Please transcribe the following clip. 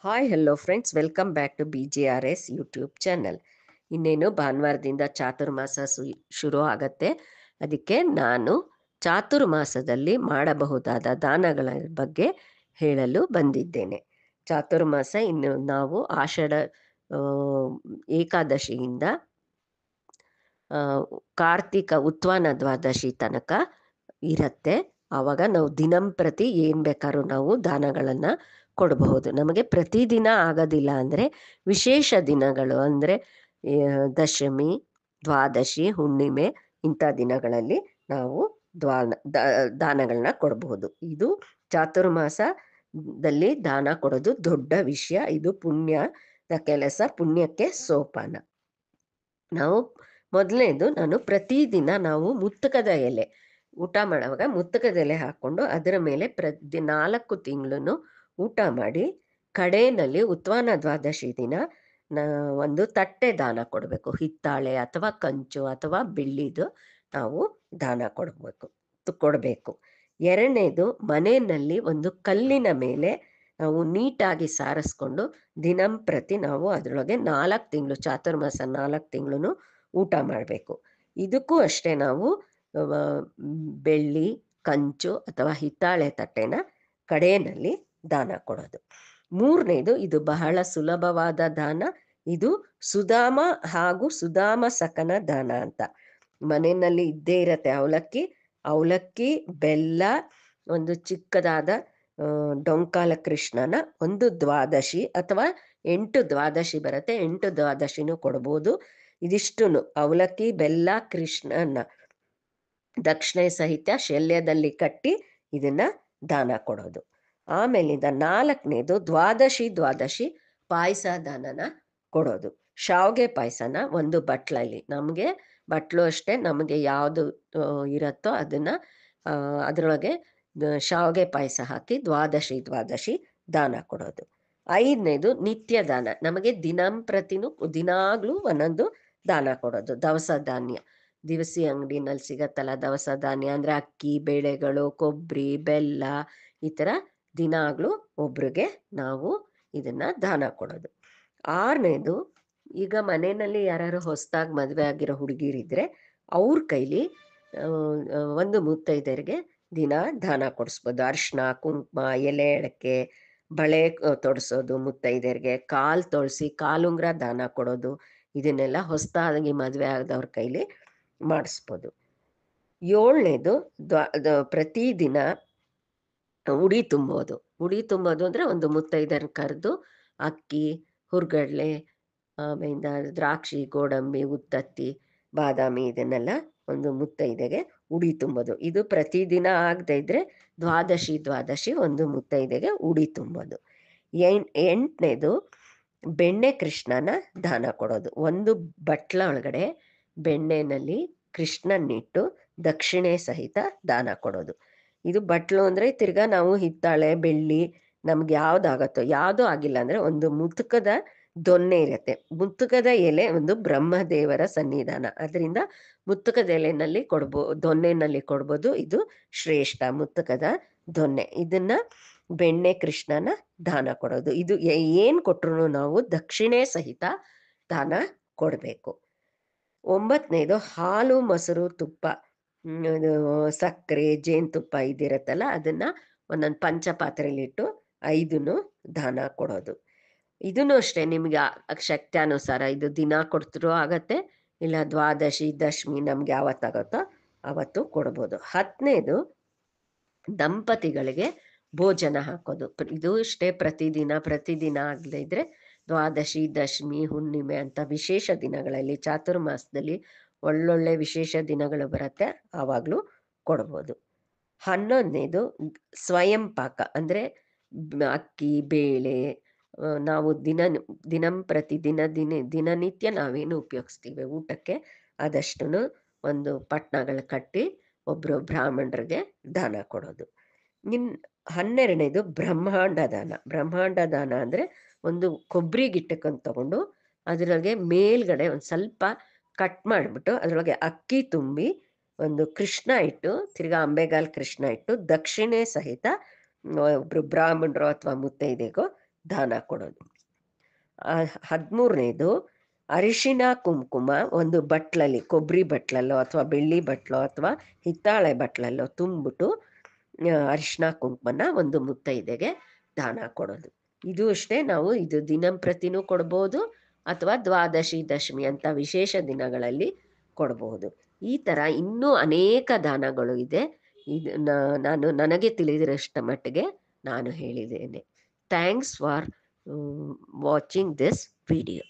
Hi hello friends, welcome back to BGRS YouTube channel. ಇನ್ನೇನು ಭಾನುವಾರದಿಂದ ಚಾತುರ್ಮಾಸ ಶುರು ಆಗತ್ತೆ. ಅದಕ್ಕೆ ನಾನು ಚಾತುರ್ಮಾಸದಲ್ಲಿ ಮಾಡಬಹುದಾದ ದಾನಗಳ ಬಗ್ಗೆ ಹೇಳಲು ಬಂದಿದ್ದೇನೆ. ಚಾತುರ್ಮಾಸ ಇನ್ನು ನಾವು ಆಷಾಢ ಏಕಾದಶಿಯಿಂದ ಕಾರ್ತಿಕ ಉತ್ವಾನ ದ್ವಾದಶಿ ತನಕ ಇರತ್ತೆ. ಆವಾಗ ನಾವು ದಿನಂಪ್ರತಿ ಏನು ಬೇಕಾದ್ರೂ ನಾವು ದಾನಗಳನ್ನು ಕೊಡಬಹುದು. ನಮಗೆ ಪ್ರತಿದಿನ ಆಗೋದಿಲ್ಲ ಅಂದರೆ ವಿಶೇಷ ದಿನಗಳು ಅಂದರೆ ದಶಮಿ, ದ್ವಾದಶಿ, ಹುಣ್ಣಿಮೆ ಇಂಥ ದಿನಗಳಲ್ಲಿ ನಾವು ದಾನಗಳನ್ನ ಕೊಡಬಹುದು. ಇದು ಚಾತುರ್ಮಾಸದಲ್ಲಿ ದಾನ ಕೊಡೋದು ದೊಡ್ಡ ವಿಷಯ. ಇದು ಪುಣ್ಯದ ಕೆಲಸ, ಪುಣ್ಯಕ್ಕೆ ಸೋಪಾನ. ನಾವು ಮೊದಲನೇದು, ನಾನು ಪ್ರತಿದಿನ ನಾವು ಮುತ್ತಕದ ಎಲೆ ಊಟ ಮಾಡುವಾಗ ಮುತ್ತಕದ ಎಲೆ ಹಾಕ್ಕೊಂಡು ಅದರ ಮೇಲೆ 4 ತಿಂಗಳು ಊಟ ಮಾಡಿ ಕಡೆಯಲ್ಲಿ ಉತ್ವಾನ ದ್ವಾದಶಿ ದಿನ ಒಂದು ತಟ್ಟೆ ದಾನ ಕೊಡಬೇಕು. ಹಿತ್ತಾಳೆ ಅಥವಾ ಕಂಚು ಅಥವಾ ಬೆಳ್ಳಿದು ನಾವು ದಾನ ಕೊಡಬೇಕು. ಎರಡನೇದು, ಮನೆಯಲ್ಲಿ ಒಂದು ಕಲ್ಲಿನ ಮೇಲೆ ನಾವು ನೀಟಾಗಿ ಸಾರಿಸ್ಕೊಂಡು ದಿನಂಪ್ರತಿ ನಾವು ಅದರೊಳಗೆ 4 ತಿಂಗಳು, ಚಾತುರ್ಮಾಸ 4 ತಿಂಗಳು ಊಟ ಮಾಡಬೇಕು. ಇದಕ್ಕೂ ಅಷ್ಟೇ, ನಾವು ಬೆಳ್ಳಿ, ಕಂಚು ಅಥವಾ ಹಿತ್ತಾಳೆ ತಟ್ಟೆನ ಕಡೆಯಲ್ಲಿ ದಾನ ಕೊಡೋದು. ಮೂರನೇದು, ಇದು ಬಹಳ ಸುಲಭವಾದ ದಾನ. ಇದು ಸುಧಾಮ ಹಾಗೂ ಸುಧಾಮ ಸಕನ ದಾನ ಅಂತ. ಮನೆಯಲ್ಲಿ ಇದ್ದೇ ಇರತ್ತೆ ಅವಲಕ್ಕಿ, ಬೆಲ್ಲ, ಒಂದು ಚಿಕ್ಕದಾದ ಡೊಂಕಾಲ ಕೃಷ್ಣನ ಒಂದು ದ್ವಾದಶಿ ಅಥವಾ 8 ದ್ವಾದಶಿ ಬರುತ್ತೆ, 8 ದ್ವಾದಶಿನೂ ಕೊಡ್ಬೋದು. ಇದಿಷ್ಟು ಅವಲಕ್ಕಿ, ಬೆಲ್ಲ, ಕೃಷ್ಣನ ದಕ್ಷಿಣೆ ಸಹಿತ ಶಲ್ಯದಲ್ಲಿ ಕಟ್ಟಿ ಇದನ್ನ ದಾನ ಕೊಡೋದು. ಆಮೇಲಿಂದ 4ನೇದು, ದ್ವಾದಶಿ ಪಾಯಸ ದಾನನ ಕೊಡೋದು. ಶಾವ್ಗೆ ಪಾಯಸನ ಒಂದು ಬಟ್ಲಲ್ಲಿ, ನಮಗೆ ಬಟ್ಲು ಅಷ್ಟೇ, ನಮಗೆ ಯಾವುದು ಇರುತ್ತೋ ಅದನ್ನ ಅದರೊಳಗೆ ಶಾವ್ಗೆ ಪಾಯಸ ಹಾಕಿ ದ್ವಾದಶಿ ದಾನ ಕೊಡೋದು. 5ನೇದು, ನಿತ್ಯ ದಾನ. ನಮಗೆ ದಿನಾಗ್ಲೂ ಒಂದೊಂದು ದಾನ ಕೊಡೋದು. ದವಸ ಧಾನ್ಯ, ದಿವಸಿ ಅಂಗಡಿನಲ್ಲಿ ಸಿಗತ್ತಲ್ಲ ದವಸ ಧಾನ್ಯ, ಅಂದರೆ ಅಕ್ಕಿ, ಬೇಳೆಗಳು, ಕೊಬ್ಬರಿ, ಬೆಲ್ಲ, ಈ ಥರ ದಿನಾಗ್ಲೂ ಒಬ್ರಿಗೆ ನಾವು ಇದನ್ನ ದಾನ ಕೊಡೋದು. 6ನೇದು, ಈಗ ಮನೆಯಲ್ಲಿ ಯಾರು ಹೊಸದಾಗಿ ಮದುವೆ ಆಗಿರೋ ಹುಡುಗಿರಿದ್ರೆ ಅವ್ರ ಕೈಲಿ ಒಂದು ಮುತ್ತೈದೆಯರಿಗೆ ದಿನ ದಾನ ಕೊಡಿಸ್ಬೋದು. ಅರಿಶಿನ, ಕುಂಕುಮ, ಎಲೆ ಅಡಕೆ, ಬಳೆ ತೊಡಿಸೋದು, ಮುತ್ತೈದೆಯರಿಗೆ ಕಾಲು ತೊಳಸಿ ಕಾಲುಂಗ್ರ ದಾನ ಕೊಡೋದು. ಇದನ್ನೆಲ್ಲ ಹೊಸದಾಗಿ ಮದುವೆ ಆದವ್ರ ಕೈಲಿ ಮಾಡಿಸ್ಬೋದು. 7ನೇದು, ಪ್ರತಿದಿನ ಉಡಿ ತುಂಬೋದು. ಅಂದರೆ ಒಂದು ಮುತ್ತೈದೆಯರನ್ನ ಕರೆದು ಅಕ್ಕಿ, ಹುರ್ಗಡ್ಲೆ, ಆಮೇಲಿಂದ ದ್ರಾಕ್ಷಿ, ಗೋಡಂಬಿ, ಉತ್ತತ್ತಿ, ಬಾದಾಮಿ ಇದನ್ನೆಲ್ಲ ಒಂದು ಮುತ್ತೈದೆಗೆ ಉಡಿ ತುಂಬೋದು. ಇದು ಪ್ರತಿದಿನ ಆಗದೆ ಇದ್ರೆ ದ್ವಾದಶಿ ಒಂದು ಮುತ್ತೈದೆಗೆ ಉಡಿ ತುಂಬೋದು. 8ನೇದು, ಬೆಣ್ಣೆ ಕೃಷ್ಣನ ದಾನ ಕೊಡೋದು. ಒಂದು ಬಟ್ಲ ಒಳಗಡೆ ಬೆಣ್ಣೆನಲ್ಲಿ ಕೃಷ್ಣನಿಟ್ಟು ದಕ್ಷಿಣೆ ಸಹಿತ ದಾನ ಕೊಡೋದು. ಇದು ಬಟ್ಲು ಅಂದರೆ ತಿರ್ಗಾ ನಾವು ಹಿತ್ತಾಳೆ, ಬೆಳ್ಳಿ, ನಮ್ಗೆ ಯಾವ್ದಾಗತ್ತೋ, ಯಾವುದೂ ಆಗಿಲ್ಲ ಅಂದರೆ ಒಂದು ಮುತ್ತುಕದ ದೊನ್ನೆ ಇರುತ್ತೆ. ಮುತ್ತುಕದ ಎಲೆ ಒಂದು ಬ್ರಹ್ಮದೇವರ ಸನ್ನಿಧಾನ, ಅದರಿಂದ ಮುತ್ತುಕದ ಎಲೆನಲ್ಲಿ ದೊನ್ನೆನಲ್ಲಿ ಕೊಡ್ಬೋದು. ಇದು ಶ್ರೇಷ್ಠ, ಮುತ್ತುಕದ ದೊನ್ನೆ. ಇದನ್ನ ಬೆಣ್ಣೆ ಕೃಷ್ಣನ ದಾನ ಕೊಡೋದು. ಇದು ಏನು ಕೊಟ್ರು ನಾವು ದಕ್ಷಿಣೆ ಸಹಿತ ದಾನ ಕೊಡಬೇಕು. 9ನೇದು, ಹಾಲು, ಮೊಸರು, ತುಪ್ಪ, ಸಕ್ಕರೆ, ಜೇನುತುಪ್ಪ ಇದಿರತ್ತಲ್ಲ ಅದನ್ನ ಒಂದೊಂದು ಪಂಚಪಾತ್ರೆಯಲ್ಲಿಟ್ಟು 5 ದಾನ ಕೊಡೋದು. ಇದನ್ನು ಅಷ್ಟೇ, ನಿಮ್ಗೆ ಶಕ್ತ್ಯಾನುಸಾರ ಇದು ದಿನ ಕೊಡ್ತಿರೋ ಆಗತ್ತೆ, ಇಲ್ಲ ದ್ವಾದಶಿ, ದಶಮಿ ನಮ್ಗೆ ಯಾವತ್ತಾಗತ್ತೋ ಅವತ್ತು ಕೊಡ್ಬೋದು. 10ನೇದು, ದಂಪತಿಗಳಿಗೆ ಭೋಜನ ಹಾಕೋದು. ಇದು ಅಷ್ಟೇ, ಪ್ರತಿದಿನ ಆಗದೆ ಇದ್ರೆ ದ್ವಾದಶಿ, ದಶಮಿ, ಹುಣ್ಣಿಮೆ ಅಂತ ವಿಶೇಷ ದಿನಗಳಲ್ಲಿ, ಚಾತುರ್ಮಾಸದಲ್ಲಿ ಒಳ್ಳೊಳ್ಳೆ ವಿಶೇಷ ದಿನಗಳು ಬರುತ್ತೆ, ಆವಾಗಲೂ ಕೊಡ್ಬೋದು. 11ನೇದು, ಸ್ವಯಂ ಪಾಕ ಅಂದರೆ ಅಕ್ಕಿ, ಬೇಳೆ, ನಾವು ದಿನನಿತ್ಯ ನಾವೇನು ಉಪಯೋಗಿಸ್ತೀವಿ ಊಟಕ್ಕೆ ಅದಷ್ಟು ಒಂದು ಪಟ್ಣಗಳು ಕಟ್ಟಿ ಒಬ್ಬರು ಬ್ರಾಹ್ಮಣರಿಗೆ ದಾನ ಕೊಡೋದು. 12ನೇದು, ಬ್ರಹ್ಮಾಂಡ ದಾನ ಅಂದರೆ ಒಂದು ಕೊಬ್ಬರಿ ಗಿಟ್ಟಕ್ಕಂತ ತಗೊಂಡು ಅದರೊಳಗೆ ಮೇಲ್ಗಡೆ ಒಂದು ಸ್ವಲ್ಪ ಕಟ್ ಮಾಡಿಬಿಟ್ಟು ಅದರೊಳಗೆ ಅಕ್ಕಿ ತುಂಬಿ ಒಂದು ಕೃಷ್ಣ ಇಟ್ಟು, ತಿರ್ಗಾ ಅಂಬೆಗಾಲ್ ಕೃಷ್ಣ ಇಟ್ಟು ದಕ್ಷಿಣೆ ಸಹಿತ ಒಬ್ರು ಬ್ರಾಹ್ಮಣರು ಅಥವಾ ಮುತ್ತೈದೆಗೋ ದಾನ ಕೊಡೋದು. 13ನೇದು ಅರಿಶಿನ ಕುಂಕುಮ ಒಂದು ಬಟ್ಲಲ್ಲಿ, ಕೊಬ್ಬರಿ ಬಟ್ಲಲ್ಲೋ ಅಥವಾ ಬೆಳ್ಳಿ ಬಟ್ಲೋ ಅಥವಾ ಹಿತ್ತಾಳೆ ಬಟ್ಲಲ್ಲೋ ತುಂಬಿಟ್ಟು ಅರಿಶಿನ ಕುಂಕುಮನ ಒಂದು ಮುತ್ತೈದೆಗೆ ದಾನ ಕೊಡೋದು. ಇದು ಅಷ್ಟೇ. ನಾವು ಇದು ದಿನಂಪ್ರತಿನೂ ಕೊಡ್ಬೋದು ಅಥವಾ ದ್ವಾದಶಿ ದಶಮಿ ಅಂತ ವಿಶೇಷ ದಿನಗಳಲ್ಲಿ ಕೊಡಬಹುದು. ಈ ಥರ ಇನ್ನೂ ಅನೇಕ ದಾನಗಳು ಇದೆ. ಇದು ನಾನು ನನಗೆ ತಿಳಿದಿರೋಷ್ಟ ಮಟ್ಟಿಗೆ ನಾನು ಹೇಳಿದ್ದೇನೆ. Thanks for watching this video.